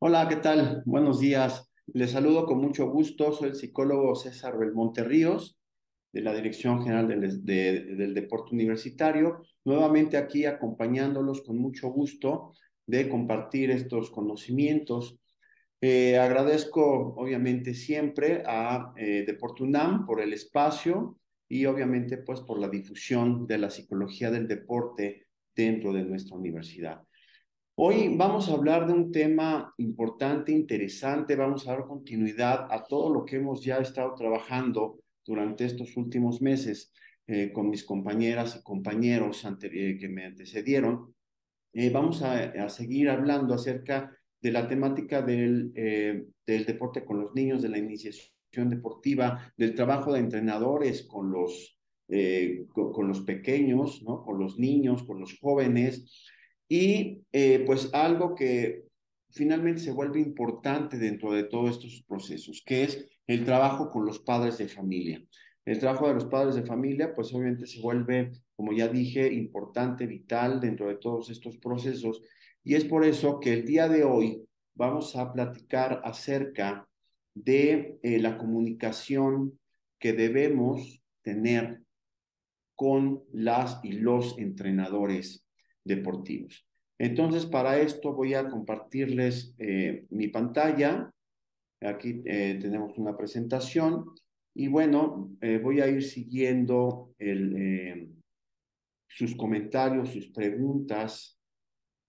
Hola, ¿qué tal? Buenos días. Les saludo con mucho gusto. Soy el psicólogo César Belmonte Ríos, de la Dirección General del Deporte Universitario. Nuevamente aquí acompañándolos con mucho gusto de compartir estos conocimientos. Agradezco obviamente siempre a Deporte UNAM por el espacio y obviamente pues por la difusión de la psicología del deporte dentro de nuestra universidad. Hoy vamos a hablar de un tema importante, interesante, vamos a dar continuidad a todo lo que hemos ya estado trabajando durante estos últimos meses con mis compañeras y compañeros que me antecedieron. Vamos a seguir hablando acerca de la temática del deporte con los niños, de la iniciación deportiva, del trabajo de entrenadores con los pequeños, ¿no? Con los niños, con los jóvenes, y pues algo que finalmente se vuelve importante dentro de todos estos procesos, que es el trabajo con los padres de familia. El trabajo de los padres de familia, pues obviamente se vuelve, como ya dije, importante, vital dentro de todos estos procesos. Y es por eso que el día de hoy vamos a platicar acerca de la comunicación que debemos tener con las y los entrenadores deportivos. Entonces, para esto voy a compartirles mi pantalla. Aquí tenemos una presentación y bueno, voy a ir siguiendo sus comentarios, sus preguntas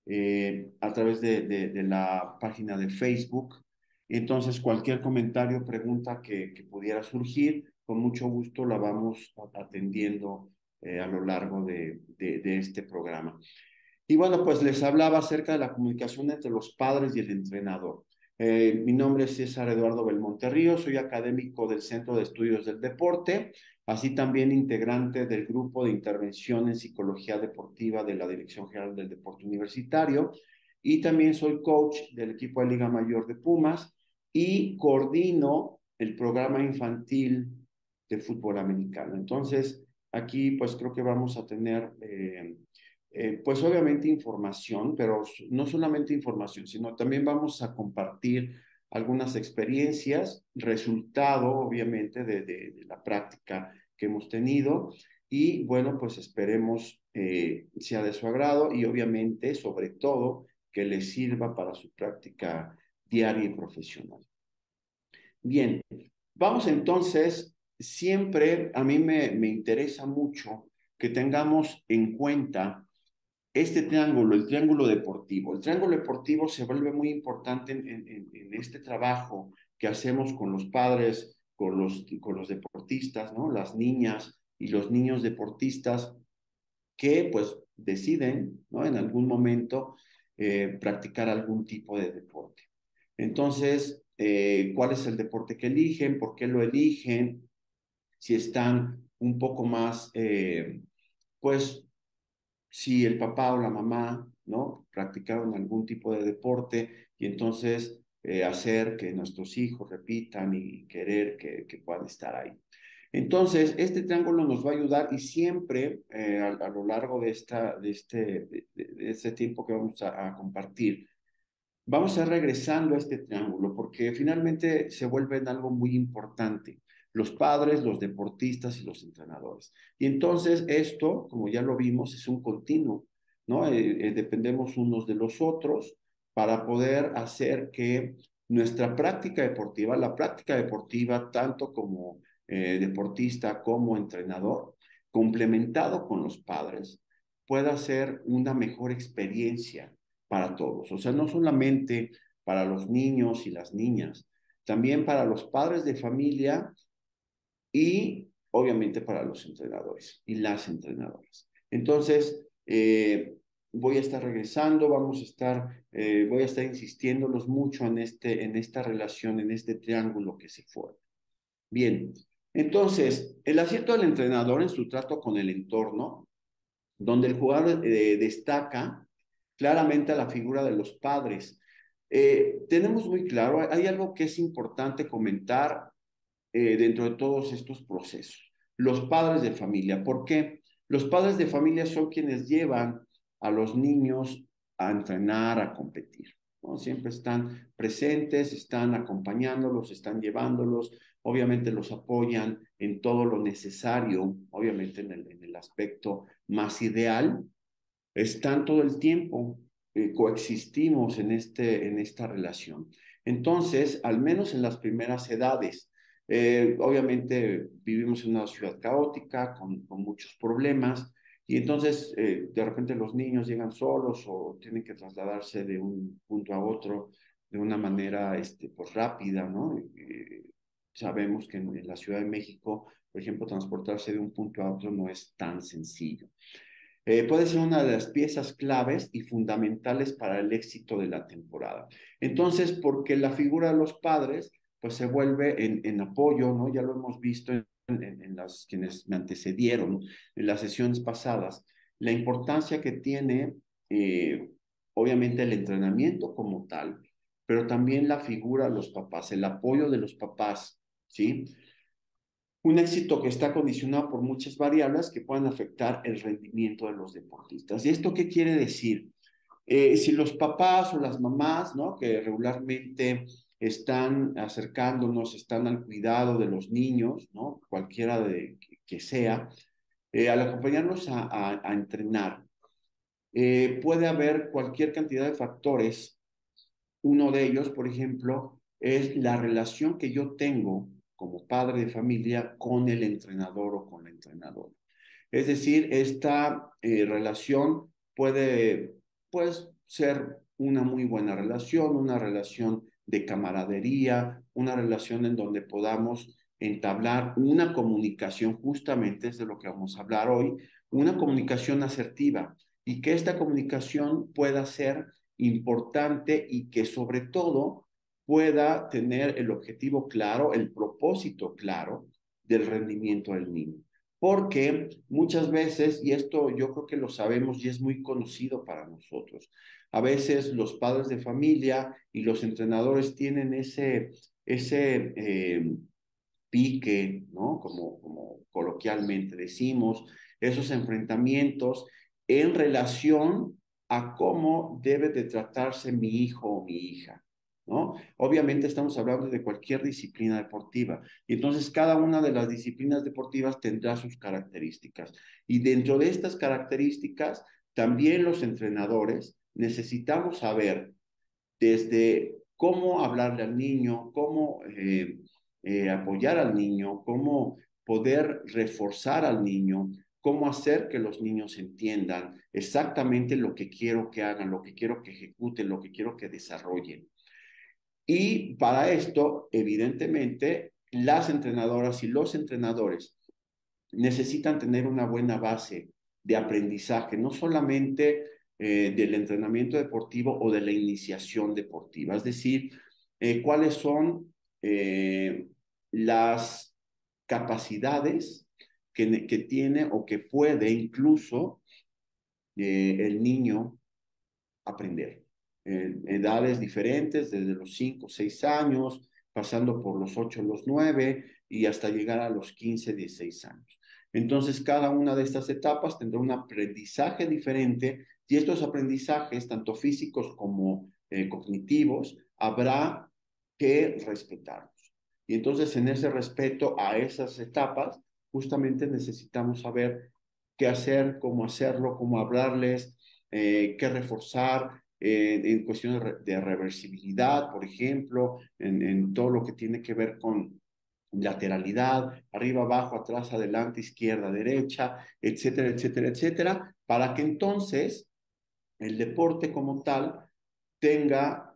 a través de la página de Facebook. Entonces, cualquier comentario, pregunta que pudiera surgir, con mucho gusto la vamos atendiendo a lo largo de este programa. Y bueno, pues les hablaba acerca de la comunicación entre los padres y el entrenador. Mi nombre es César Eduardo Belmonte Ríos, soy académico del Centro de Estudios del Deporte, así también integrante del Grupo de Intervención en Psicología Deportiva de la Dirección General del Deporte Universitario, y también soy coach del equipo de Liga Mayor de Pumas y coordino el programa infantil de fútbol americano. Entonces, aquí pues creo que vamos a tener pues obviamente información, pero no solamente información, sino también vamos a compartir algunas experiencias, resultado obviamente de la práctica que hemos tenido y bueno, pues esperemos sea de su agrado y obviamente sobre todo que les sirva para su práctica diaria y profesional. Bien, vamos entonces, siempre a mí me interesa mucho que tengamos en cuenta este triángulo, el triángulo deportivo. El triángulo deportivo se vuelve muy importante en este trabajo que hacemos con los padres, con los deportistas, ¿no? Las niñas y los niños deportistas que pues deciden, ¿no? En algún momento practicar algún tipo de deporte. Entonces, ¿cuál es el deporte que eligen? ¿Por qué lo eligen? Si están un poco más, pues si el papá o la mamá, ¿no? Practicaron algún tipo de deporte y entonces hacer que nuestros hijos repitan y querer que puedan estar ahí. Entonces, este triángulo nos va a ayudar y siempre a lo largo de este tiempo que vamos a compartir, vamos a ir regresando a este triángulo porque finalmente se vuelve en algo muy importante. Los padres, los deportistas y los entrenadores. Y entonces esto, como ya lo vimos, es un continuo, ¿no? Dependemos unos de los otros para poder hacer que nuestra práctica deportiva, la práctica deportiva, tanto como deportista como entrenador, complementado con los padres, pueda ser una mejor experiencia para todos. O sea, no solamente para los niños y las niñas, también para los padres de familia y obviamente para los entrenadores y las entrenadoras. Entonces, voy a estar regresando, voy a estar insistiéndolos mucho en esta relación, en este triángulo que se forma. Bien, entonces, el acierto del entrenador en su trato con el entorno, donde el jugador destaca claramente a la figura de los padres. Tenemos muy claro, hay algo que es importante comentar dentro de todos estos procesos. Los padres de familia. ¿Por qué? Los padres de familia son quienes llevan a los niños a entrenar, a competir. ¿no? Siempre están presentes, están acompañándolos, están llevándolos, obviamente los apoyan en todo lo necesario, obviamente en el aspecto más ideal, están todo el tiempo, coexistimos en esta relación. Entonces, al menos en las primeras edades, obviamente vivimos en una ciudad caótica, con muchos problemas, y entonces de repente los niños llegan solos o tienen que trasladarse de un punto a otro de una manera pues, rápida, ¿no? Sabemos que en la Ciudad de México, por ejemplo, transportarse de un punto a otro no es tan sencillo. Puede ser una de las piezas claves y fundamentales para el éxito de la temporada. Entonces, porque la figura de los padres, pues se vuelve en apoyo, ¿no? Ya lo hemos visto en las quienes me antecedieron, en las sesiones pasadas, la importancia que tiene, obviamente, el entrenamiento como tal, pero también la figura de los papás, el apoyo de los papás, ¿sí? Un éxito que está condicionado por muchas variables que pueden afectar el rendimiento de los deportistas. ¿Y esto qué quiere decir? Si los papás o las mamás, ¿no? Que regularmente están acercándonos, están al cuidado de los niños, ¿no? Cualquiera que sea, al acompañarnos a entrenar, puede haber cualquier cantidad de factores. Uno de ellos, por ejemplo, es la relación que yo tengo como padre de familia con el entrenador o con la entrenadora. Es decir, esta relación puede, pues, ser una muy buena relación, una relación de camaradería, una relación en donde podamos entablar una comunicación, justamente es de lo que vamos a hablar hoy, una comunicación asertiva y que esta comunicación pueda ser importante y que sobre todo pueda tener el objetivo claro, el propósito claro del rendimiento del niño. Porque muchas veces, y esto yo creo que lo sabemos y es muy conocido para nosotros, a veces los padres de familia y los entrenadores tienen ese pique, ¿no? Como coloquialmente decimos, esos enfrentamientos en relación a cómo debe de tratarse mi hijo o mi hija, ¿no? Obviamente estamos hablando de cualquier disciplina deportiva y entonces cada una de las disciplinas deportivas tendrá sus características y dentro de estas características también los entrenadores necesitamos saber desde cómo hablarle al niño, cómo apoyar al niño, cómo poder reforzar al niño, cómo hacer que los niños entiendan exactamente lo que quiero que hagan, lo que quiero que ejecuten, lo que quiero que desarrollen. Y para esto, evidentemente, las entrenadoras y los entrenadores necesitan tener una buena base de aprendizaje, no solamente del entrenamiento deportivo o de la iniciación deportiva, es decir, cuáles son las capacidades que tiene o que puede incluso el niño aprender. Edades diferentes, desde los 5 6 años, pasando por los 8 los 9 y hasta llegar a los 15 16 años. Entonces, cada una de estas etapas tendrá un aprendizaje diferente y estos aprendizajes, tanto físicos como cognitivos, habrá que respetarlos. Y entonces, en ese respeto a esas etapas, justamente necesitamos saber qué hacer, cómo hacerlo, cómo hablarles, qué reforzar en cuestiones de reversibilidad, por ejemplo, en todo lo que tiene que ver con lateralidad, arriba, abajo, atrás, adelante, izquierda, derecha, etcétera, etcétera, etcétera, para que entonces el deporte como tal tenga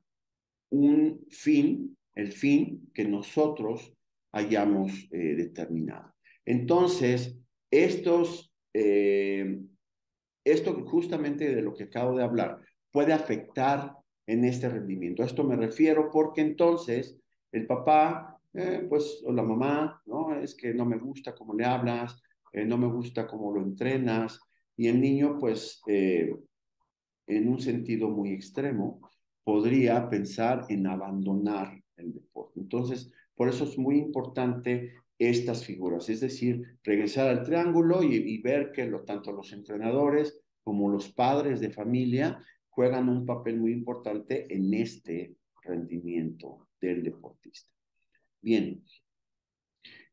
un fin, el fin que nosotros hayamos determinado. Entonces, esto justamente de lo que acabo de hablar puede afectar en este rendimiento. A esto me refiero porque entonces el papá, pues, o la mamá, ¿no? Es que no me gusta cómo le hablas, no me gusta cómo lo entrenas, y el niño, pues, en un sentido muy extremo, podría pensar en abandonar el deporte. Entonces, por eso es muy importante estas figuras, es decir, regresar al triángulo y ver que tanto los entrenadores como los padres de familia juegan un papel muy importante en este rendimiento del deportista. Bien,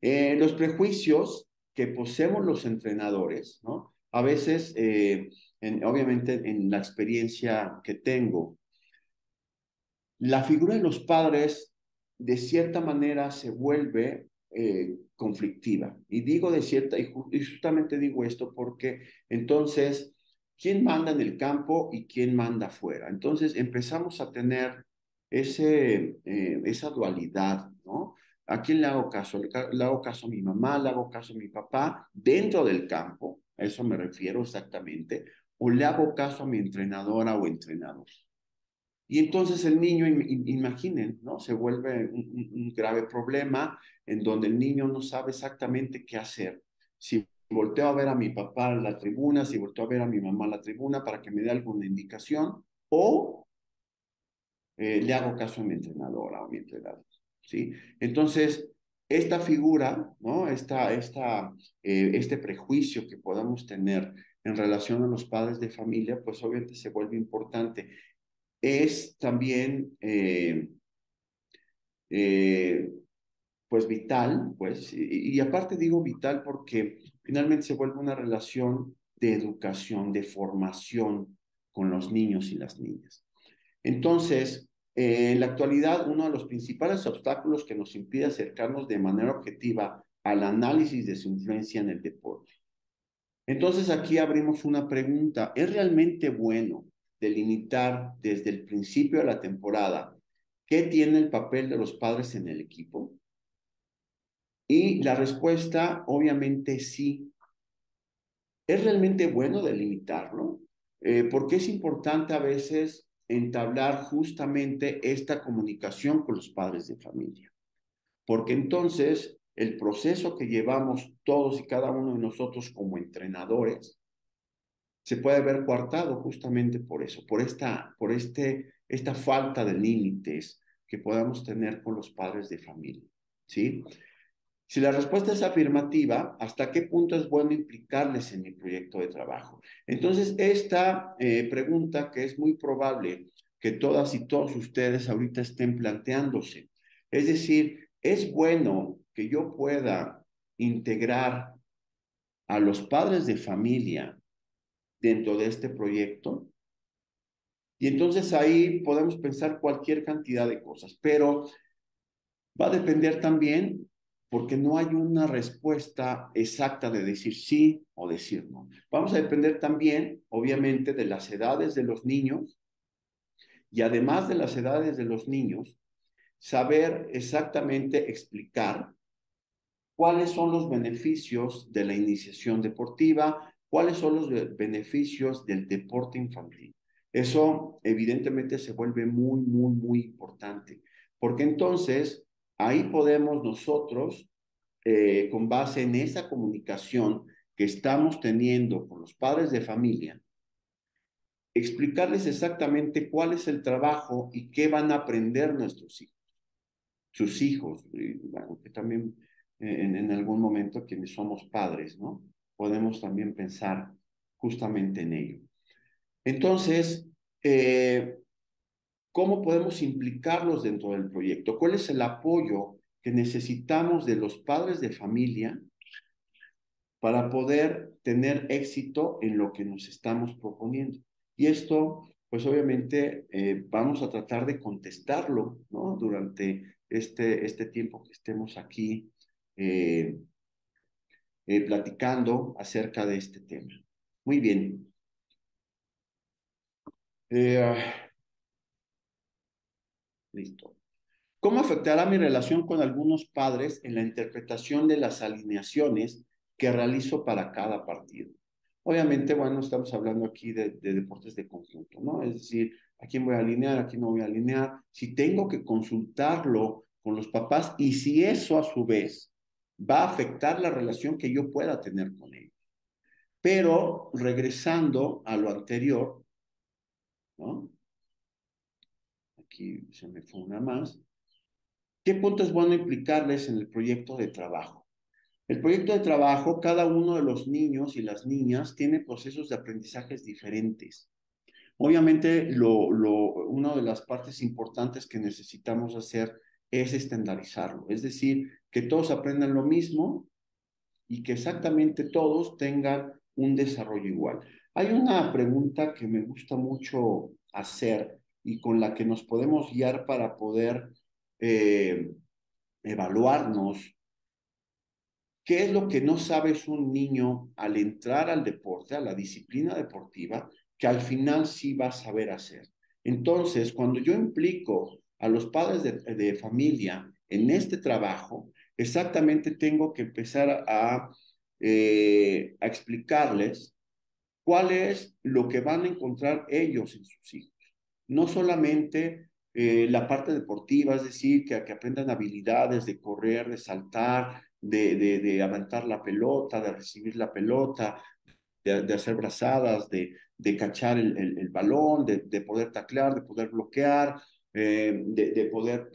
los prejuicios que poseemos los entrenadores, ¿no? A veces, obviamente, en la experiencia que tengo, la figura de los padres, de cierta manera, se vuelve conflictiva. Y digo de cierta, y justamente digo esto porque entonces, ¿quién manda en el campo y quién manda afuera? Entonces empezamos a tener esa dualidad, ¿no? ¿A quién le hago caso? ¿Le hago caso a mi mamá? ¿Le hago caso a mi papá? Dentro del campo, a eso me refiero exactamente, o le hago caso a mi entrenadora o entrenador. Y entonces el niño, imaginen, ¿no? Se vuelve un grave problema en donde el niño no sabe exactamente qué hacer. Si volteo a ver a mi papá en la tribuna, si volteo a ver a mi mamá en la tribuna para que me dé alguna indicación, o le hago caso a mi entrenadora o a mi entrenador, ¿sí? Entonces, esta figura, ¿no? Este prejuicio que podamos tener en relación a los padres de familia, pues obviamente se vuelve importante. Es también eh, pues vital, pues, y aparte digo vital porque finalmente se vuelve una relación de educación, de formación con los niños y las niñas. Entonces, en la actualidad, uno de los principales obstáculos que nos impide acercarnos de manera objetiva al análisis de su influencia en el deporte. Entonces, aquí abrimos una pregunta. ¿Es realmente bueno delimitar desde el principio de la temporada qué tiene el papel de los padres en el equipo? Y la respuesta, obviamente, sí. ¿Es realmente bueno delimitarlo? Porque es importante a veces entablar justamente esta comunicación con los padres de familia. Porque entonces el proceso que llevamos todos y cada uno de nosotros como entrenadores se puede ver coartado justamente por eso, esta falta de límites que podamos tener con los padres de familia, ¿sí? Si la respuesta es afirmativa, ¿hasta qué punto es bueno implicarles en mi proyecto de trabajo? Entonces, esta pregunta que es muy probable que todas y todos ustedes ahorita estén planteándose. Es decir, ¿es bueno que yo pueda integrar a los padres de familia dentro de este proyecto? Y entonces ahí podemos pensar cualquier cantidad de cosas, pero va a depender también porque no hay una respuesta exacta de decir sí o decir no. Vamos a depender también, obviamente, de las edades de los niños y además de las edades de los niños, saber exactamente explicar cuáles son los beneficios de la iniciación deportiva, cuáles son los beneficios del deporte infantil. Eso evidentemente se vuelve muy, muy, muy importante, porque entonces ahí podemos nosotros, con base en esa comunicación que estamos teniendo con los padres de familia, explicarles exactamente cuál es el trabajo y qué van a aprender nuestros hijos, sus hijos, bueno, que también en algún momento quienes somos padres, ¿no? Podemos también pensar justamente en ello. Entonces, ¿cómo podemos implicarlos dentro del proyecto? ¿Cuál es el apoyo que necesitamos de los padres de familia para poder tener éxito en lo que nos estamos proponiendo? Y esto, pues obviamente, vamos a tratar de contestarlo, ¿no? Durante este tiempo que estemos aquí eh, platicando acerca de este tema. Muy bien. Eh, Listo. ¿Cómo afectará mi relación con algunos padres en la interpretación de las alineaciones que realizo para cada partido? Obviamente, bueno, estamos hablando aquí de deportes de conjunto, ¿no? Es decir, a quién voy a alinear, a quién no voy a alinear, si tengo que consultarlo con los papás y si eso a su vez va a afectar la relación que yo pueda tener con ellos. Pero regresando a lo anterior, ¿no? Aquí se me fue una más. ¿Qué punto es bueno implicarles en el proyecto de trabajo? El proyecto de trabajo, cada uno de los niños y las niñas tiene procesos de aprendizajes diferentes. Obviamente, una de las partes importantes que necesitamos hacer es estandarizarlo, es decir, que todos aprendan lo mismo y que exactamente todos tengan un desarrollo igual. Hay una pregunta que me gusta mucho hacer y con la que nos podemos guiar para poder eh, evaluarnos. ¿Qué es lo que no sabes un niño al entrar al deporte, a la disciplina deportiva, que al final sí va a saber hacer? Entonces, cuando yo implico a los padres de familia en este trabajo, exactamente tengo que empezar a explicarles cuál es lo que van a encontrar ellos en sus hijos. No solamente la parte deportiva, es decir, que aprendan habilidades de correr, de saltar, de aventar la pelota, de recibir la pelota, de hacer brazadas, de cachar el balón, poder taclear, de poder bloquear, poder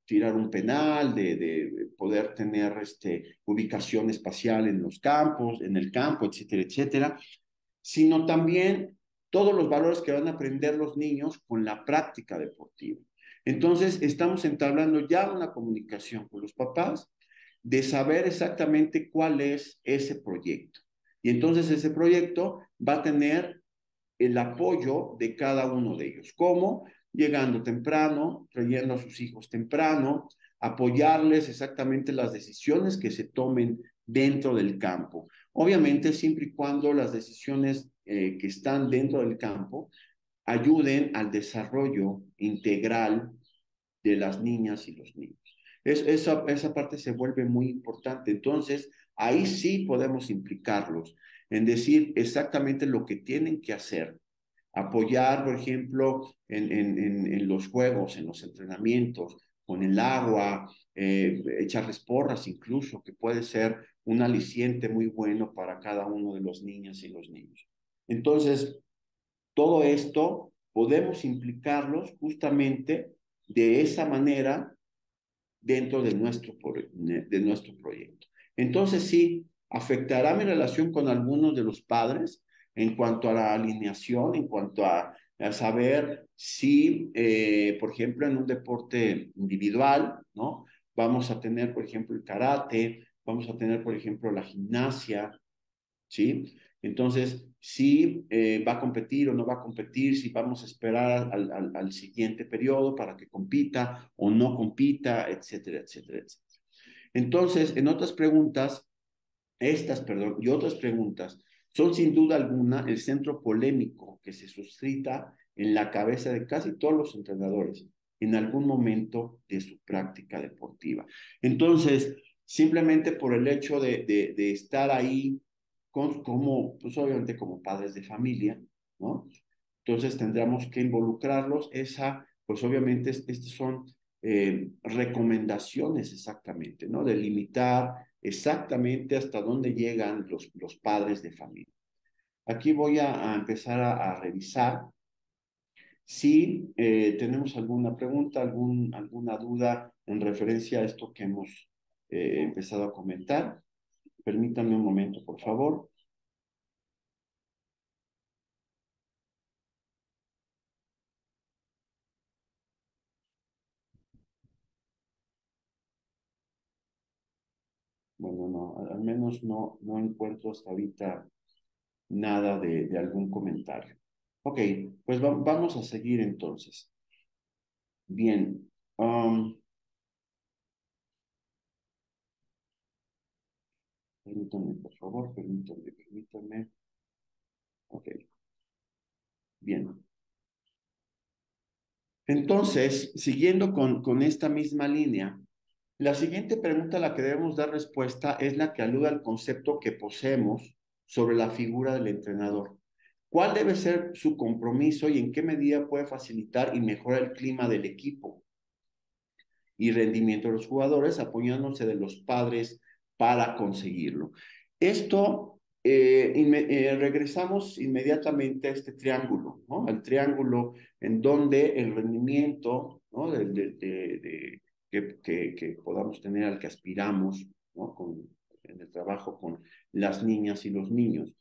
tirar un penal, poder tener ubicación espacial en los campos, en el campo, etcétera, etcétera, sino también todos los valores que van a aprender los niños con la práctica deportiva. Entonces, estamos entablando ya una comunicación con los papás de saber exactamente cuál es ese proyecto. Y entonces ese proyecto va a tener el apoyo de cada uno de ellos. ¿Cómo? Llegando temprano, trayendo a sus hijos temprano, apoyarles exactamente las decisiones que se tomen dentro del campo. Obviamente, siempre y cuando las decisiones que están dentro del campo ayuden al desarrollo integral de las niñas y los niños. Esa parte se vuelve muy importante. Entonces, ahí sí podemos implicarlos en decir exactamente lo que tienen que hacer. Apoyar, por ejemplo, en los juegos, en los entrenamientos, con el agua, echarles porras incluso, que puede ser un aliciente muy bueno para cada uno de los niñas y los niños. Entonces, todo esto podemos implicarlos justamente de esa manera dentro de nuestro proyecto. Entonces sí, afectará mi relación con algunos de los padres en cuanto a la alineación, en cuanto a saber si, por ejemplo, en un deporte individual, ¿no? Vamos a tener, por ejemplo, el karate, vamos a tener, por ejemplo, la gimnasia, ¿sí? Entonces, si va a competir o no va a competir, si vamos a esperar al siguiente periodo para que compita o no compita, etcétera, etcétera, etcétera. Entonces, en otras preguntas, perdón, y otras preguntas son sin duda alguna el centro polémico que se suscita en la cabeza de casi todos los entrenadores en algún momento de su práctica deportiva. Entonces, simplemente por el hecho de estar ahí pues obviamente como padres de familia, ¿no? Entonces tendríamos que involucrarlos. Pues obviamente, estas son recomendaciones exactamente, ¿no? De limitar exactamente hasta dónde llegan los padres de familia. Aquí voy a empezar a revisar si tenemos alguna pregunta, alguna duda en referencia a esto que hemos empezado a comentar. Permítanme un momento, por favor. Bueno, no, al menos no encuentro hasta ahorita nada de algún comentario. Ok, pues vamos a seguir entonces. Bien. Permítanme, por favor, permítanme. Ok, bien. Entonces, siguiendo con esta misma línea, la siguiente pregunta a la que debemos dar respuesta es la que alude al concepto que poseemos sobre la figura del entrenador. ¿Cuál debe ser su compromiso y en qué medida puede facilitar y mejorar el clima del equipo y rendimiento de los jugadores, apoyándose de los padres para conseguirlo? Esto, regresamos inmediatamente a este triángulo, ¿no? Al triángulo en donde el rendimiento, ¿no? Que podamos tener, al que aspiramos, ¿no? En el trabajo con las niñas y los niños.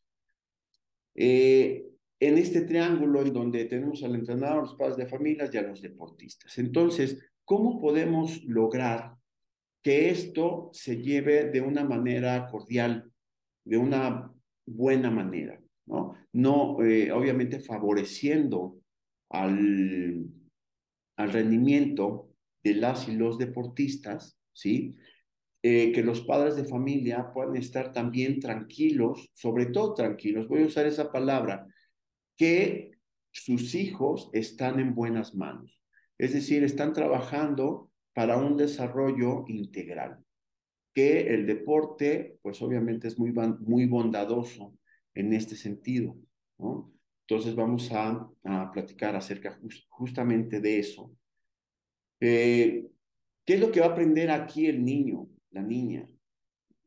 en este triángulo en donde tenemos al entrenador, los padres de familias y a los deportistas. Entonces, ¿cómo podemos lograr que esto se lleve de una manera cordial, de una buena manera, ¿no? No, obviamente favoreciendo al, al rendimiento de las y los deportistas, ¿sí? Que los padres de familia puedan estar también tranquilos, sobre todo tranquilos, voy a usar esa palabra, que sus hijos están en buenas manos. Es decir, están trabajando para un desarrollo integral, que el deporte, pues obviamente es muy bondadoso en este sentido, ¿no? Entonces vamos a platicar acerca justamente de eso. Eh, ¿Qué es lo que va a aprender aquí el niño, la niña?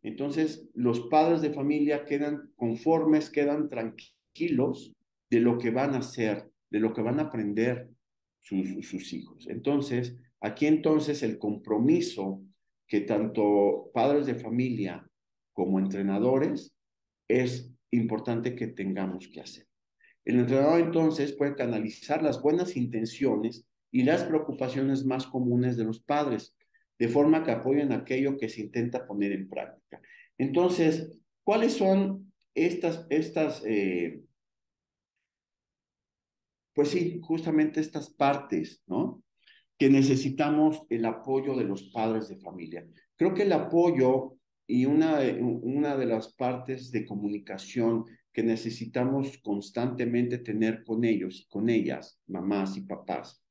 Entonces, los padres de familia quedan conformes, quedan tranquilos de lo que van a hacer, de lo que van a aprender sus hijos. Entonces, aquí entonces el compromiso que tanto padres de familia como entrenadores es importante que tengamos que hacer. El entrenador entonces puede canalizar las buenas intenciones y las preocupaciones más comunes de los padres, de forma que apoyen aquello que se intenta poner en práctica. Entonces, ¿cuáles son pues sí, justamente estas partes, ¿no? Que necesitamos el apoyo de los padres de familia. Creo que el apoyo y una de las partes de comunicación que necesitamos constantemente tener con ellos, con ellas, mamás y papás,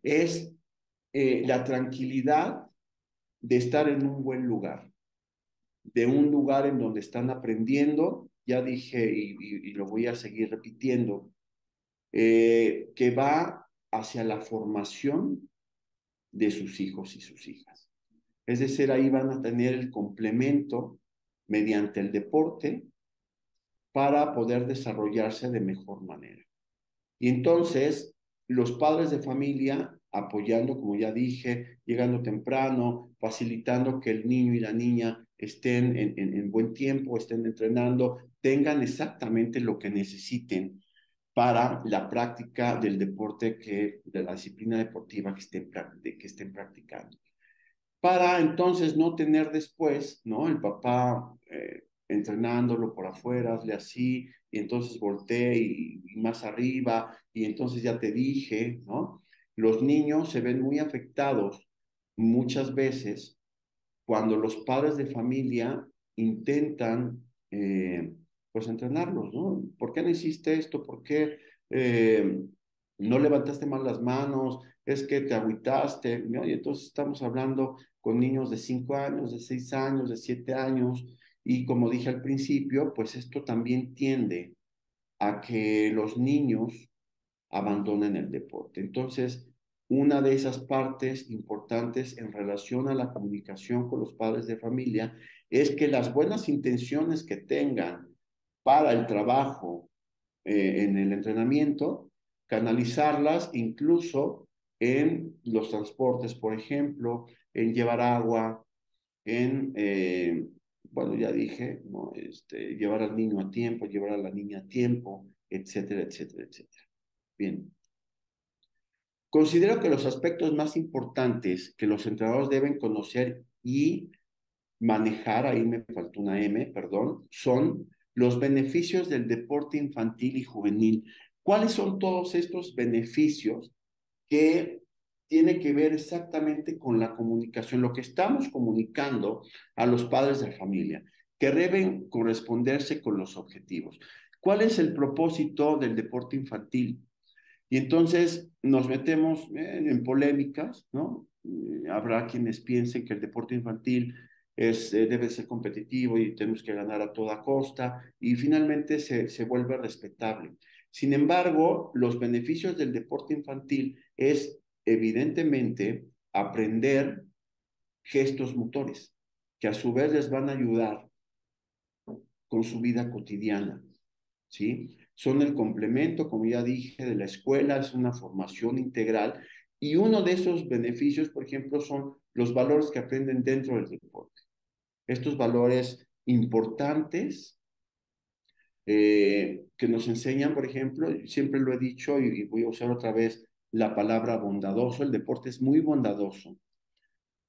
es la tranquilidad de estar en un buen lugar, de un lugar en donde están aprendiendo, ya dije y lo voy a seguir repitiendo, que va hacia la formación de sus hijos y sus hijas. Es decir, ahí van a tener el complemento mediante el deporte para poder desarrollarse de mejor manera. Y entonces, los padres de familia apoyando, como ya dije, llegando temprano, facilitando que el niño y la niña estén en buen tiempo, estén entrenando, tengan exactamente lo que necesiten para la práctica del deporte, de la disciplina deportiva que estén practicando, para entonces no tener después, ¿no? El papá entrenándolo por afuera, hazle así, y entonces volteé y más arriba, y entonces ya te dije, ¿no? Los niños se ven muy afectados muchas veces cuando los padres de familia intentan, pues, entrenarlos, ¿no? ¿Por qué no hiciste esto? ¿Por qué no levantaste mal las manos? Es que te agüitaste, ¿no? Y entonces estamos hablando con niños de 5 años, de 6 años, de 7 años, y como dije al principio, pues esto también tiende a que los niños abandonen el deporte. Entonces, una de esas partes importantes en relación a la comunicación con los padres de familia es que las buenas intenciones que tengan para el trabajo en el entrenamiento, canalizarlas incluso en los transportes, por ejemplo, en llevar agua, bueno, ya dije, ¿no? Llevar al niño a tiempo, llevar a la niña a tiempo, etcétera, etcétera, etcétera. Bien. Considero que los aspectos más importantes que los entrenadores deben conocer y manejar, ahí me faltó una M, perdón, son los beneficios del deporte infantil y juvenil. ¿Cuáles son todos estos beneficios que tiene que ver exactamente con la comunicación, lo que estamos comunicando a los padres de familia, que deben corresponderse con los objetivos? ¿Cuál es el propósito del deporte infantil? Y entonces nos metemos en polémicas, ¿no? Habrá quienes piensen que el deporte infantil debe ser competitivo y tenemos que ganar a toda costa, y finalmente se vuelve respetable. Sin embargo, los beneficios del deporte infantil es evidentemente aprender gestos motores, que a su vez les van a ayudar con su vida cotidiana, ¿sí? Son el complemento, como ya dije, de la escuela, es una formación integral, y uno de esos beneficios, por ejemplo, son los valores que aprenden dentro del deporte. Estos valores importantes que nos enseñan, por ejemplo, siempre lo he dicho y voy a usar otra vez la palabra bondadoso. El deporte es muy bondadoso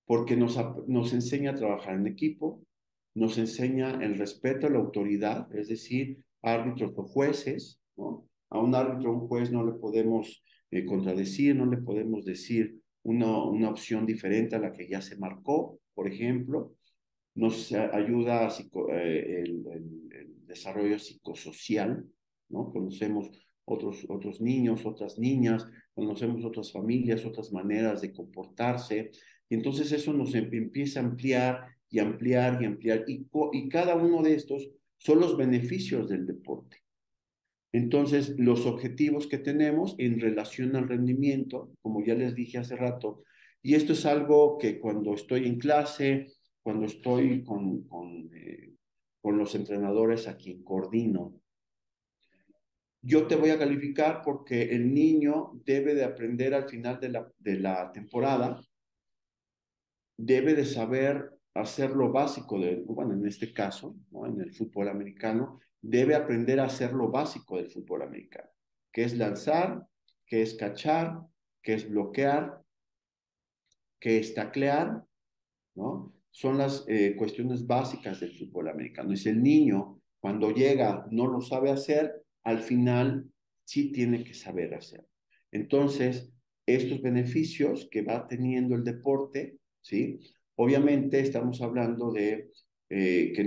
porque nos enseña a trabajar en equipo, nos enseña el respeto a la autoridad, es decir, árbitros o jueces, ¿no? A un árbitro o un juez no le podemos contradecir, no le podemos decir una opción diferente a la que ya se marcó, por ejemplo. Nos ayuda a el desarrollo psicosocial, ¿no? Conocemos otros niños, otras niñas, conocemos otras familias, otras maneras de comportarse, y entonces eso nos empieza a ampliar y ampliar y ampliar, y cada uno de estos son los beneficios del deporte. Entonces, los objetivos que tenemos en relación al rendimiento, como ya les dije hace rato, y esto es algo que cuando estoy en clase, cuando estoy con los entrenadores a quien coordino, yo te voy a calificar porque el niño debe de aprender al final de la temporada, debe de saber hacer lo básico bueno, en este caso, ¿no? En el fútbol americano, debe aprender a hacer lo básico del fútbol americano, que es lanzar, que es cachar, que es bloquear, que es taclear, ¿no? Son las cuestiones básicas del fútbol americano. Y si el niño, cuando llega, no lo sabe hacer, al final sí tiene que saber hacer. Entonces, estos beneficios que va teniendo el deporte, ¿sí? Obviamente estamos hablando de que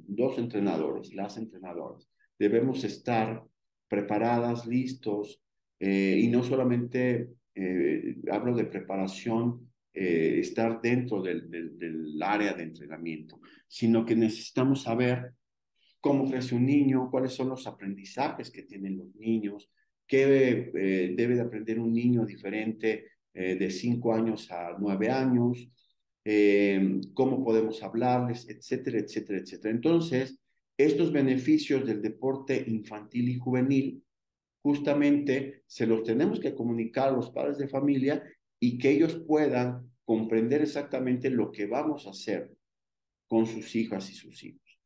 dos entrenadores, las entrenadoras, debemos estar preparadas, listos, y no solamente hablo de preparación estar dentro del área de entrenamiento, sino que necesitamos saber cómo crece un niño, cuáles son los aprendizajes que tienen los niños, qué debe de aprender un niño diferente de 5 años a 9 años, cómo podemos hablarles, etcétera, etcétera, etcétera. Entonces, estos beneficios del deporte infantil y juvenil justamente se los tenemos que comunicar a los padres de familia y que ellos puedan comprender exactamente lo que vamos a hacer con sus hijas y sus hijos.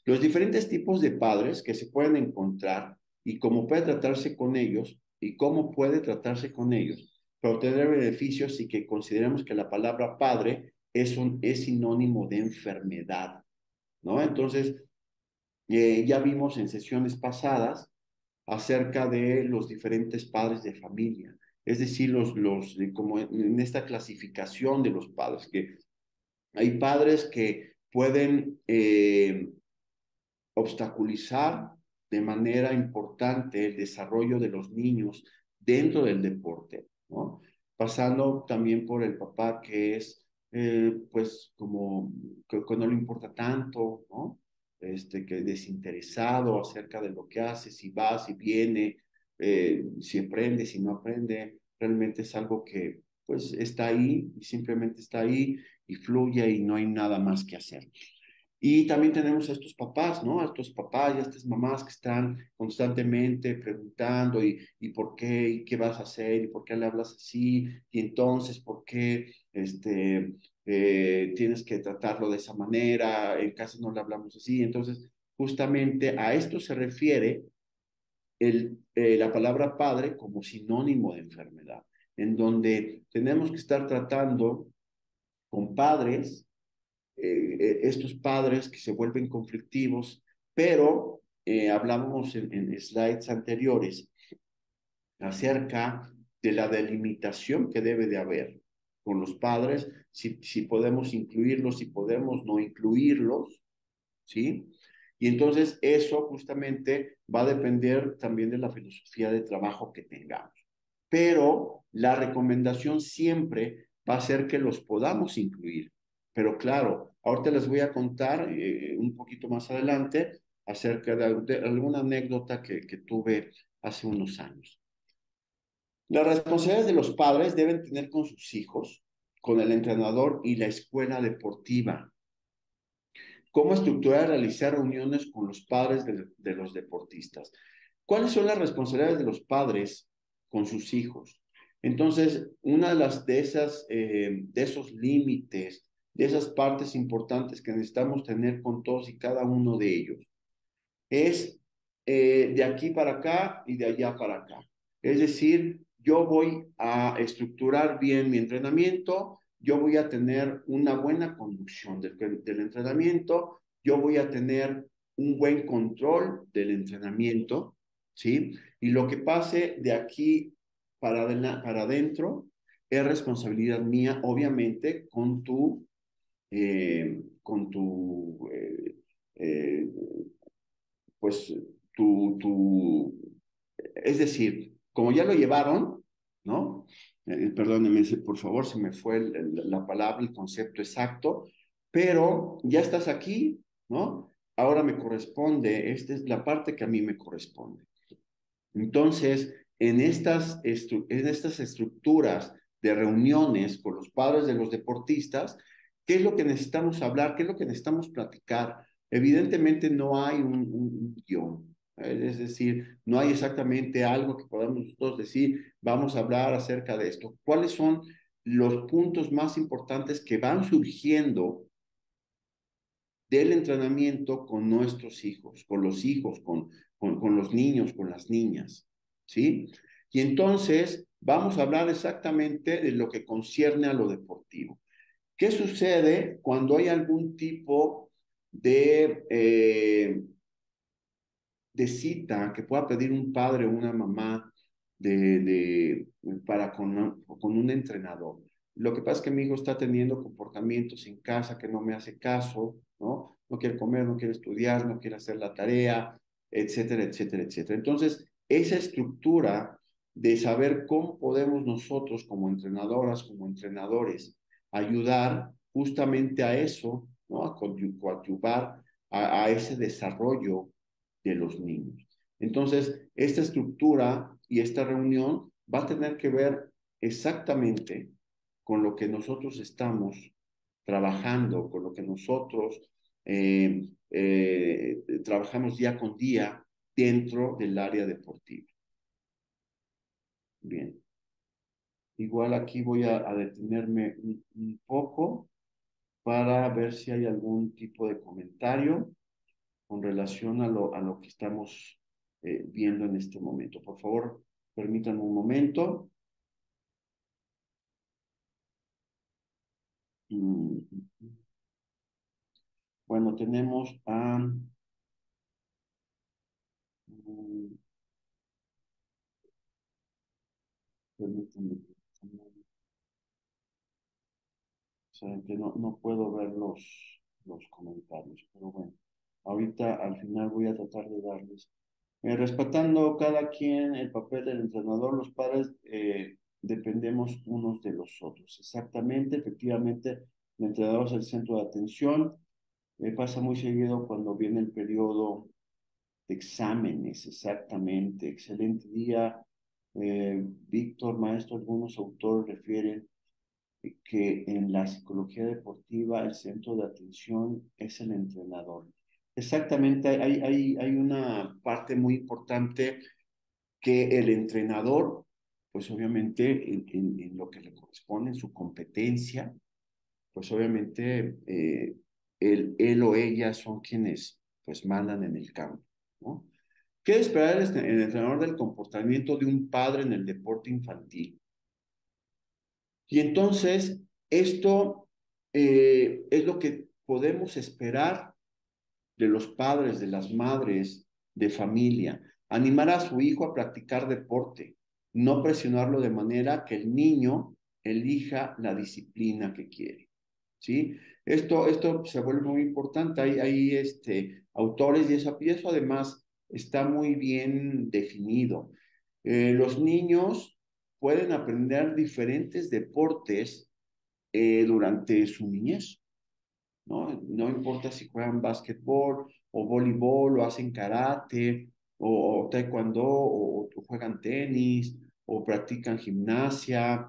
Los diferentes tipos de padres que se pueden encontrar y cómo puede tratarse con ellos y cómo puede tratarse con ellos para obtener beneficios y que consideremos que la palabra padre es sinónimo de enfermedad, ¿no? Entonces, ya vimos en sesiones pasadas acerca de los diferentes padres de familia, es decir, como en esta clasificación de los padres, que hay padres que pueden obstaculizar de manera importante el desarrollo de los niños dentro del deporte, ¿no? Pasando también por el papá que es, pues, como que no le importa tanto, ¿no? Que desinteresado acerca de lo que hace, si va, si viene, si aprende, si no aprende, realmente es algo que, pues, está ahí y simplemente está ahí y fluye y no hay nada más que hacer. Y también tenemos a estos papás, ¿no? A estos papás y a estas mamás que están constantemente preguntando y por qué, y qué vas a hacer, y por qué le hablas así, y entonces por qué tienes que tratarlo de esa manera, en casa no le hablamos así. Entonces, justamente a esto se refiere la palabra padre como sinónimo de enfermedad, en donde tenemos que estar tratando con padres estos padres que se vuelven conflictivos, pero hablábamos en slides anteriores acerca de la delimitación que debe de haber con los padres, si podemos incluirlos, si podemos no incluirlos, ¿sí? Y entonces eso justamente va a depender también de la filosofía de trabajo que tengamos. Pero la recomendación siempre va a ser que los podamos incluir. Pero claro, ahorita les voy a contar un poquito más adelante acerca de alguna anécdota que tuve hace unos años. Las responsabilidades de los padres deben tener con sus hijos, con el entrenador y la escuela deportiva. ¿Cómo estructurar y realizar reuniones con los padres de los deportistas? ¿Cuáles son las responsabilidades de los padres con sus hijos? Entonces, una de esos límites, de esas partes importantes que necesitamos tener con todos y cada uno de ellos, es de aquí para acá y de allá para acá. Es decir, yo voy a estructurar bien mi entrenamiento, yo voy a tener una buena conducción del entrenamiento, yo voy a tener un buen control del entrenamiento, ¿sí? Y lo que pase de aquí para adentro es responsabilidad mía, obviamente, con tu eh, pues es decir, como ya lo llevaron, ¿no? Perdónenme, por favor, se me fue la palabra, el concepto exacto, pero ya estás aquí, ¿no? Ahora me corresponde, esta es la parte que a mí me corresponde. Entonces, en estas estructuras de reuniones con los padres de los deportistas, ¿qué es lo que necesitamos hablar? ¿Qué es lo que necesitamos platicar? Evidentemente no hay un guión, es decir, no hay exactamente algo que podamos nosotros decir, vamos a hablar acerca de esto. ¿Cuáles son los puntos más importantes que van surgiendo del entrenamiento con nuestros hijos, con los hijos, con los niños, con las niñas, ¿sí? Y entonces vamos a hablar exactamente de lo que concierne a lo deportivo. ¿Qué sucede cuando hay algún tipo de cita que pueda pedir un padre o una mamá para con un entrenador? Lo que pasa es que mi hijo está teniendo comportamientos en casa que no me hace caso, ¿no? No quiere comer, no quiere estudiar, no quiere hacer la tarea, etcétera, etcétera, etcétera. Entonces, esa estructura de saber cómo podemos nosotros como entrenadoras, como entrenadores, ayudar justamente a eso, ¿no? A coadyuvar a ese desarrollo de los niños. Entonces, esta estructura y esta reunión va a tener que ver exactamente con lo que nosotros estamos trabajando, con lo que nosotros trabajamos día con día dentro del área deportiva. Bien, igual aquí voy a detenerme un poco para ver si hay algún tipo de comentario con relación a lo que estamos viendo en este momento. Por favor, permítanme un momento. Bueno, tenemos a... Permítanme. Saben que no puedo ver los comentarios, pero bueno, ahorita al final voy a tratar de darles. Respetando cada quien el papel del entrenador, los padres dependemos unos de los otros. Exactamente, efectivamente, el entrenador es el centro de atención. Pasa muy seguido cuando viene el periodo de exámenes, exactamente. Excelente día. Víctor, maestro, algunos autores refieren que en la psicología deportiva el centro de atención es el entrenador. Exactamente, hay una parte muy importante que el entrenador, pues obviamente en lo que le corresponde, en su competencia, pues obviamente él o ella son quienes pues mandan en el campo, ¿no? ¿Qué esperar el entrenador del comportamiento de un padre en el deporte infantil? Y entonces, esto es lo que podemos esperar de los padres, de las madres, de familia. Animar a su hijo a practicar deporte, no presionarlo de manera que el niño elija la disciplina que quiere. ¿Sí? Esto se vuelve muy importante. Hay autores y eso además está muy bien definido. Los niños pueden aprender diferentes deportes durante su niñez, ¿no? No importa si juegan básquetbol o voleibol o hacen karate o taekwondo o juegan tenis o practican gimnasia.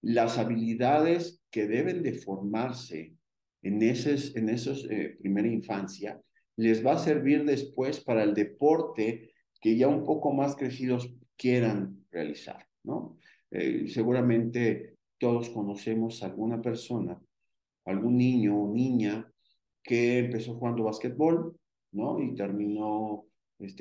Las habilidades que deben de formarse en esos primera infancia les va a servir después para el deporte que ya un poco más crecidos quieran realizar, ¿no? Seguramente todos conocemos a alguna persona, algún niño o niña que empezó jugando básquetbol, ¿no? Y terminó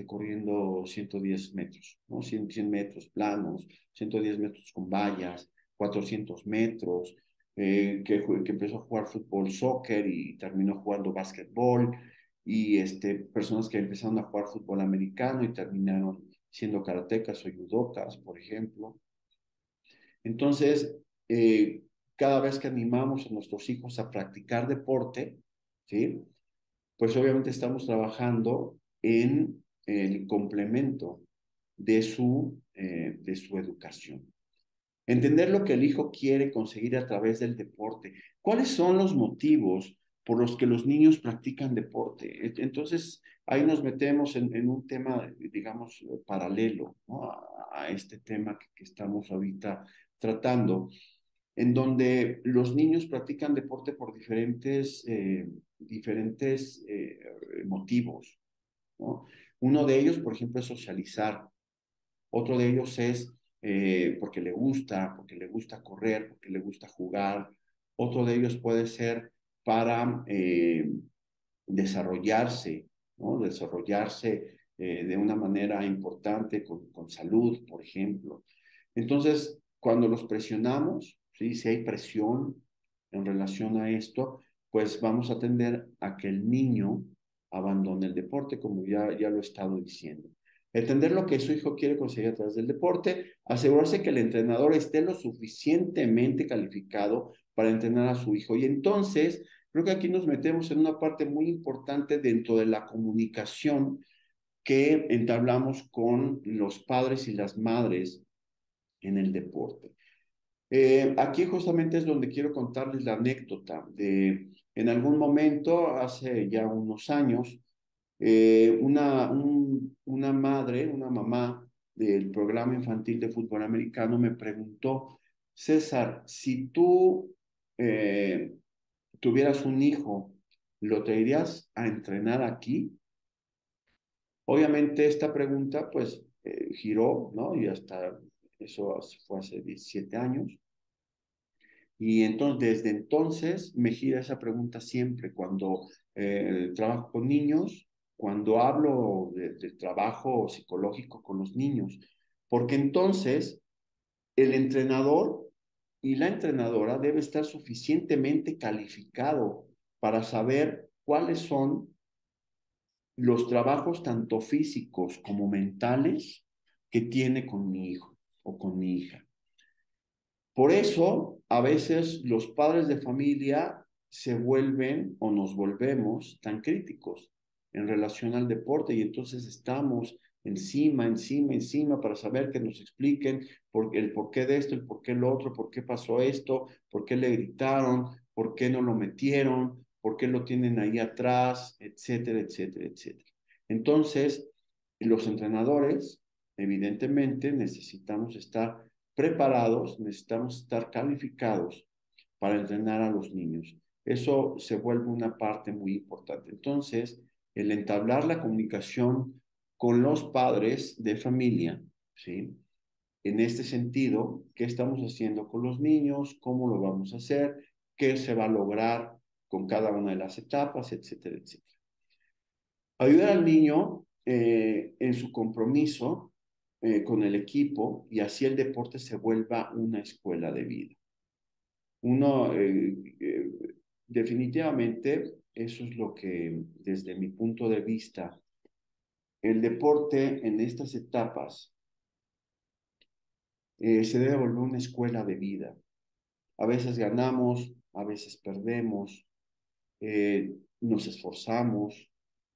corriendo 110 metros, ¿no? 100 metros planos, 110 metros con vallas, 400 metros, que empezó a jugar fútbol, soccer y terminó jugando básquetbol, y personas que empezaron a jugar fútbol americano y terminaron siendo karatecas o judocas, por ejemplo. Entonces, cada vez que animamos a nuestros hijos a practicar deporte, ¿sí? Pues obviamente estamos trabajando en el complemento de su educación. Entender lo que el hijo quiere conseguir a través del deporte. ¿Cuáles son los motivos por los que los niños practican deporte? Entonces, ahí nos metemos en un tema, digamos, paralelo, ¿no? A este tema que estamos ahorita tratando, en donde los niños practican deporte por diferentes motivos, ¿no? Uno de ellos, por ejemplo, es socializar. Otro de ellos es porque le gusta correr, porque le gusta jugar. Otro de ellos puede ser para desarrollarse, ¿no? Desarrollarse de una manera importante con salud, por ejemplo. Entonces, cuando los presionamos, ¿sí? Si hay presión en relación a esto, pues vamos a tender a que el niño abandone el deporte, como ya lo he estado diciendo. Entender lo que su hijo quiere conseguir a través del deporte, asegurarse que el entrenador esté lo suficientemente calificado para entrenar a su hijo. Y entonces, creo que aquí nos metemos en una parte muy importante dentro de la comunicación que entablamos con los padres y las madres en el deporte. Aquí justamente es donde quiero contarles la anécdota de, en algún momento, hace ya unos años, una madre, una mamá del programa infantil de fútbol americano me preguntó: César, si tú tuvieras un hijo, ¿lo traerías a entrenar aquí? Obviamente esta pregunta pues giró, ¿no? Y hasta eso fue hace 17 años. Y entonces, desde entonces me gira esa pregunta siempre cuando trabajo con niños, cuando hablo del trabajo psicológico con los niños, porque entonces el entrenador y la entrenadora debe estar suficientemente calificado para saber cuáles son los trabajos tanto físicos como mentales que tiene con mi hijo o con mi hija. Por eso, a veces los padres de familia se vuelven o nos volvemos tan críticos en relación al deporte, y entonces estamos encima para saber que nos expliquen el porqué de esto, el porqué lo otro, por qué pasó esto, por qué le gritaron, por qué no lo metieron, por qué lo tienen ahí atrás, etcétera, etcétera, etcétera. Entonces, los entrenadores, evidentemente, necesitamos estar preparados, necesitamos estar calificados para entrenar a los niños. Eso se vuelve una parte muy importante. Entonces, el entablar la comunicación con los padres de familia, ¿sí? En este sentido, ¿qué estamos haciendo con los niños? ¿Cómo lo vamos a hacer? ¿Qué se va a lograr con cada una de las etapas, etcétera, etcétera? Ayudar al niño en su compromiso con el equipo, y así el deporte se vuelva una escuela de vida. Uno, definitivamente, eso es lo que, desde mi punto de vista, el deporte en estas etapas se debe volver una escuela de vida. A veces ganamos, a veces perdemos, nos esforzamos,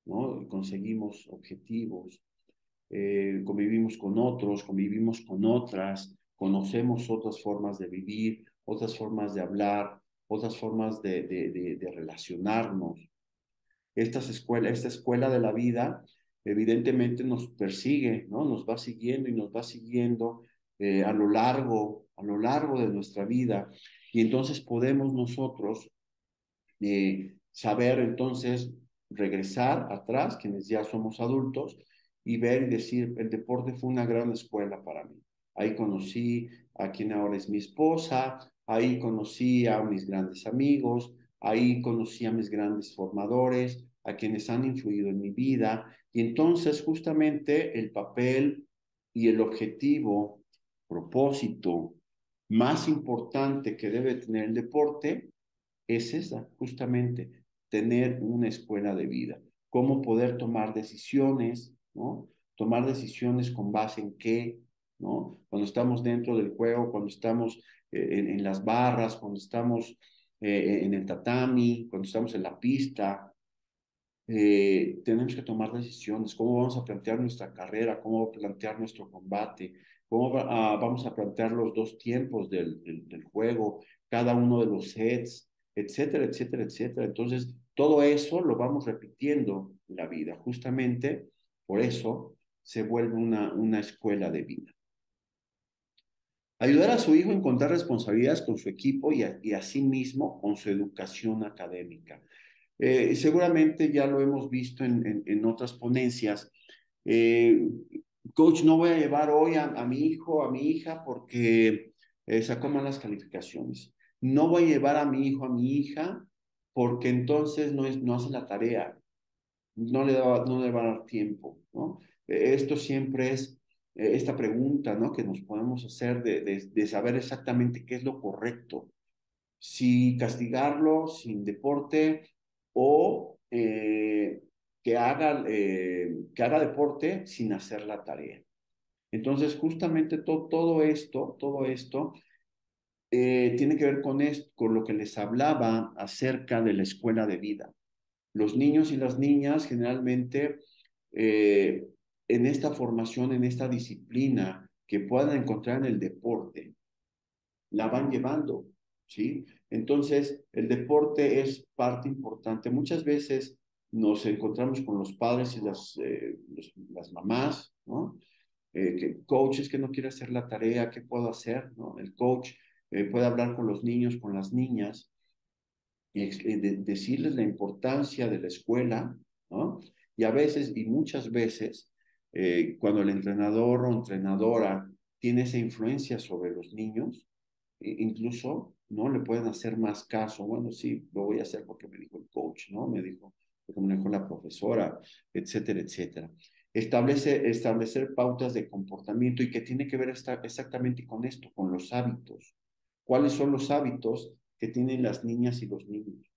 ¿no? Conseguimos objetivos, convivimos con otros, convivimos con otras, conocemos otras formas de vivir, otras formas de hablar, otras formas de relacionarnos. Esta escuela de la vida, evidentemente nos persigue, ¿no? Nos va siguiendo y nos va siguiendo a lo largo de nuestra vida. Y entonces podemos nosotros saber entonces regresar atrás, quienes ya somos adultos, y ver y decir: el deporte fue una gran escuela para mí. Ahí conocí a quien ahora es mi esposa, ahí conocí a mis grandes amigos, ahí conocí a mis grandes formadores, a quienes han influido en mi vida. Y entonces justamente el papel y el objetivo, propósito más importante que debe tener el deporte es esa, justamente, tener una escuela de vida. Cómo poder tomar decisiones, ¿no? Tomar decisiones con base en qué, ¿no? Cuando estamos dentro del juego, cuando estamos en las barras, cuando estamos en el tatami, cuando estamos en la pista, tenemos que tomar decisiones, cómo vamos a plantear nuestra carrera, cómo vamos a plantear nuestro combate, cómo vamos a plantear los dos tiempos del juego, cada uno de los sets, etcétera, etcétera, etcétera. Entonces, todo eso lo vamos repitiendo en la vida. Justamente por eso se vuelve una escuela de vida. Ayudar a su hijo a encontrar responsabilidades con su equipo y a sí mismo con su educación académica. Seguramente ya lo hemos visto en otras ponencias. Eh, Coach, no voy a llevar hoy a mi hijo, a mi hija, porque sacó malas calificaciones. No voy a llevar a mi hijo, a mi hija, porque entonces no hace la tarea, no le va a dar tiempo, ¿no? Esto siempre es esta pregunta, ¿no? Que nos podemos hacer de saber exactamente qué es lo correcto, si castigarlo sin deporte o que haga deporte sin hacer la tarea. Entonces, justamente todo esto tiene que ver con lo que les hablaba acerca de la escuela de vida. Los niños y las niñas generalmente eh, en esta formación, en esta disciplina que puedan encontrar en el deporte, la van llevando, ¿sí? Entonces, el deporte es parte importante. Muchas veces nos encontramos con los padres y las mamás, ¿no? Que coach es que no quiere hacer la tarea, ¿qué puedo hacer? ¿No? El coach puede hablar con los niños, con las niñas, y decirles la importancia de la escuela, ¿no? Y a veces, y muchas veces, cuando el entrenador o entrenadora tiene esa influencia sobre los niños, incluso, ¿no? Le pueden hacer más caso. Bueno, sí, lo voy a hacer porque me dijo el coach, ¿no? Me dijo, porque me dijo la profesora, etcétera, etcétera. Establecer pautas de comportamiento y que tiene que ver exactamente con esto, con los hábitos. ¿Cuáles son los hábitos que tienen las niñas y los niños?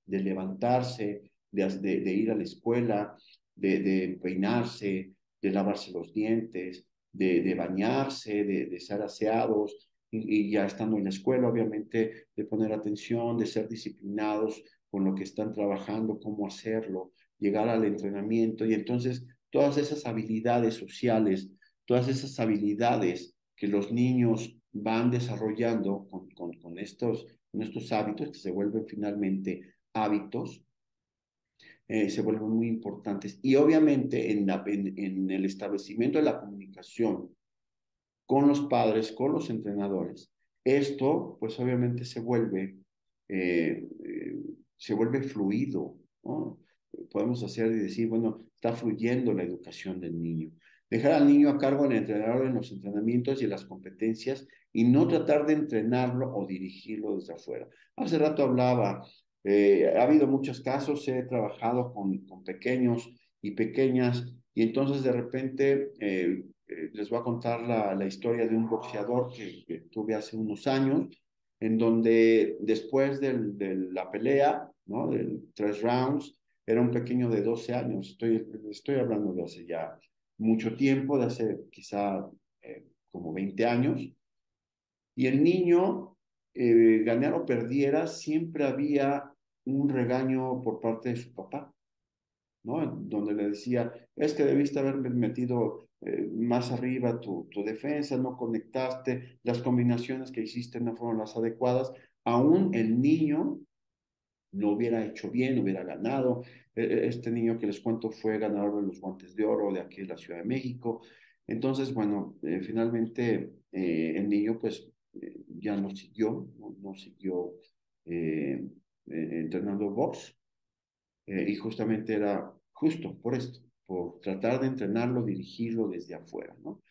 De levantarse, de ir a la escuela, de peinarse, de lavarse los dientes, de bañarse, de ser aseados y ya estando en la escuela, obviamente, de poner atención, de ser disciplinados con lo que están trabajando, cómo hacerlo, llegar al entrenamiento y entonces todas esas habilidades sociales, todas esas habilidades que los niños van desarrollando con estos hábitos que se vuelven finalmente hábitos, se vuelven muy importantes. Y obviamente en el establecimiento de la comunicación con los padres, con los entrenadores, esto pues obviamente eh, eh, se vuelve fluido, ¿no? Podemos hacer y decir, bueno, está fluyendo la educación del niño. Dejar al niño a cargo del entrenador en los entrenamientos y en las competencias y no tratar de entrenarlo o dirigirlo desde afuera. Hace rato hablaba, ha habido muchos casos, he trabajado con pequeños y pequeñas y entonces de repente les voy a contar la historia de un boxeador que tuve hace unos años, en donde después de la pelea, ¿no? De 3 rounds, era un pequeño de 12 años. Estoy hablando de hace ya mucho tiempo, de hace quizá como 20 años. Y el niño, ganara o perdiera, siempre había un regaño por parte de su papá, ¿no? Donde le decía, es que debiste haber metido más arriba tu defensa, no conectaste, las combinaciones que hiciste no fueron las adecuadas. Aún el niño lo hubiera hecho bien, hubiera ganado. Este niño que les cuento fue ganador de los guantes de oro de aquí de la Ciudad de México. Entonces, bueno, finalmente el niño pues ya no siguió entrenando box y justamente era justo por esto, por tratar de entrenarlo, dirigirlo desde afuera, ¿no?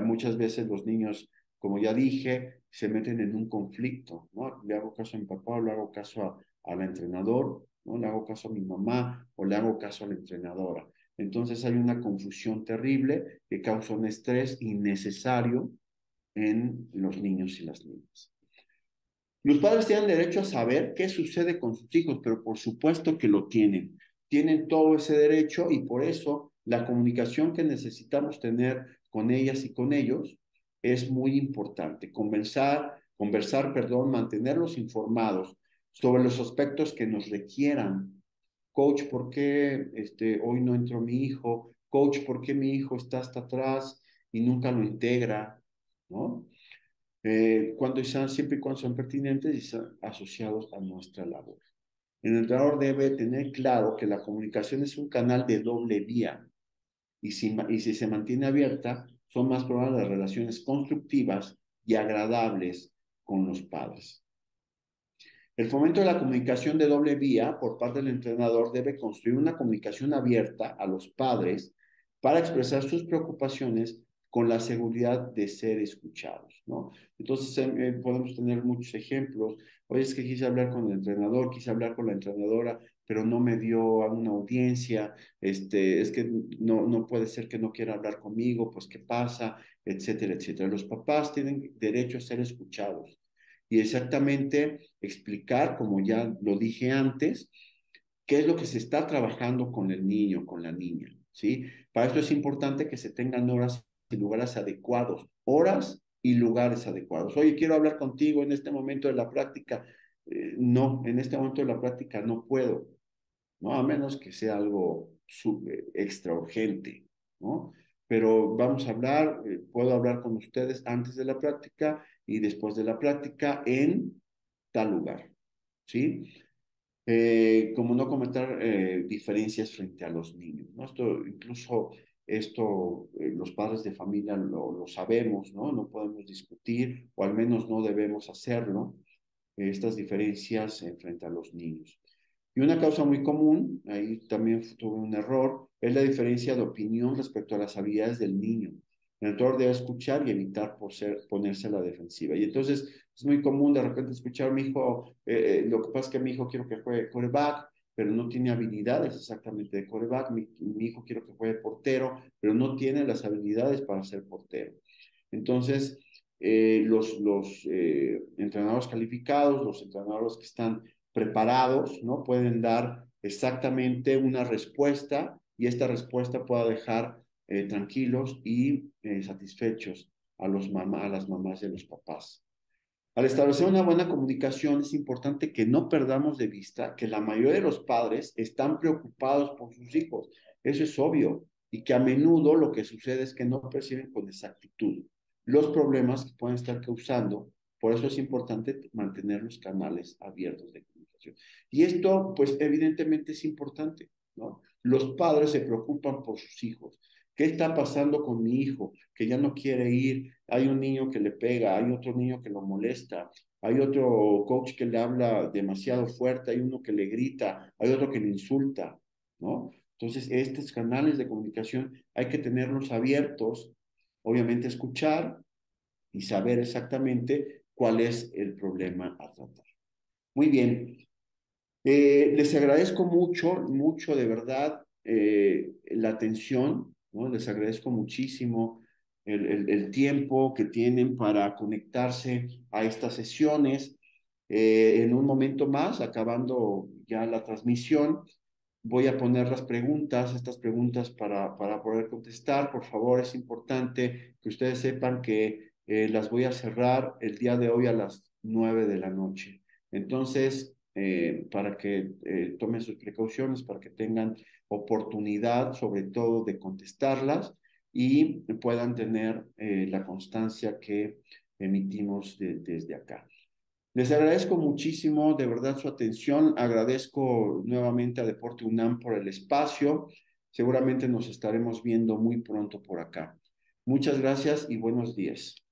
Muchas veces los niños, como ya dije, se meten en un conflicto, ¿no? Le hago caso a mi papá, le hago caso al entrenador, ¿no? Le hago caso a mi mamá o le hago caso a la entrenadora. Entonces hay una confusión terrible que causa un estrés innecesario en los niños y las niñas. Los padres tienen derecho a saber qué sucede con sus hijos, pero por supuesto que lo tienen. Tienen todo ese derecho y por eso la comunicación que necesitamos tener con ellas y con ellos es muy importante. Conversar, mantenerlos informados sobre los aspectos que nos requieran. Coach, ¿por qué hoy no entró mi hijo? Coach, ¿por qué mi hijo está hasta atrás y nunca lo integra? ¿No? Siempre y cuando son pertinentes y son asociados a nuestra labor. El entrenador debe tener claro que la comunicación es un canal de doble vía y si se mantiene abierta, son más probables las relaciones constructivas y agradables con los padres. El fomento de la comunicación de doble vía por parte del entrenador debe construir una comunicación abierta a los padres para expresar sus preocupaciones con la seguridad de ser escuchados, ¿no? Entonces, podemos tener muchos ejemplos. Oye, es que quise hablar con el entrenador, quise hablar con la entrenadora, pero no me dio a una audiencia, es que no puede ser que no quiera hablar conmigo, pues ¿qué pasa? Etcétera, etcétera. Los papás tienen derecho a ser escuchados y exactamente explicar, como ya lo dije antes, qué es lo que se está trabajando con el niño, con la niña, ¿sí? Para esto es importante que se tengan horas y lugares adecuados, horas y lugares adecuados. Oye, quiero hablar contigo en este momento de la práctica. No, en este momento de la práctica no puedo, ¿no? A menos que sea algo extra urgente, ¿no? Pero vamos a hablar, puedo hablar con ustedes antes de la práctica y después de la práctica en tal lugar, ¿sí? Como no cometer diferencias frente a los niños, ¿no? Los padres de familia lo sabemos, ¿no? No podemos discutir, o al menos no debemos hacerlo, estas diferencias frente a los niños. Y una causa muy común, ahí también tuve un error, es la diferencia de opinión respecto a las habilidades del niño. El entrenador debe escuchar y evitar ponerse a la defensiva. Y entonces es muy común de repente escuchar a mi hijo, lo que pasa es que mi hijo quiero que juegue quarterback, pero no tiene habilidades exactamente de quarterback. Mi hijo quiero que juegue portero, pero no tiene las habilidades para ser portero. Entonces, los entrenadores calificados, los entrenadores que están preparados, ¿no? Pueden dar exactamente una respuesta y esta respuesta pueda dejar tranquilos y satisfechos a las mamás y a los papás. Al establecer una buena comunicación es importante que no perdamos de vista que la mayoría de los padres están preocupados por sus hijos. Eso es obvio y que a menudo lo que sucede es que no perciben con exactitud los problemas que pueden estar causando. Por eso es importante mantener los canales abiertos de comunicación. Y esto, pues evidentemente es importante, ¿no? Los padres se preocupan por sus hijos. ¿Qué está pasando con mi hijo? Que ya no quiere ir, hay un niño que le pega, hay otro niño que lo molesta, hay otro coach que le habla demasiado fuerte, hay uno que le grita, hay otro que le insulta, ¿no? Entonces, estos canales de comunicación hay que tenerlos abiertos, obviamente escuchar y saber exactamente cuál es el problema a tratar. Muy bien, les agradezco mucho, mucho de verdad la atención, ¿no? Les agradezco muchísimo el tiempo que tienen para conectarse a estas sesiones. En un momento más, acabando ya la transmisión, voy a poner las preguntas, estas preguntas para poder contestar. Por favor, es importante que ustedes sepan que las voy a cerrar el día de hoy a las 9 de la noche. Entonces, para que tomen sus precauciones, para que tengan oportunidad, sobre todo, de contestarlas y puedan tener la constancia que emitimos desde acá. Les agradezco muchísimo, de verdad, su atención. Agradezco nuevamente a Deporte UNAM por el espacio. Seguramente nos estaremos viendo muy pronto por acá. Muchas gracias y buenos días.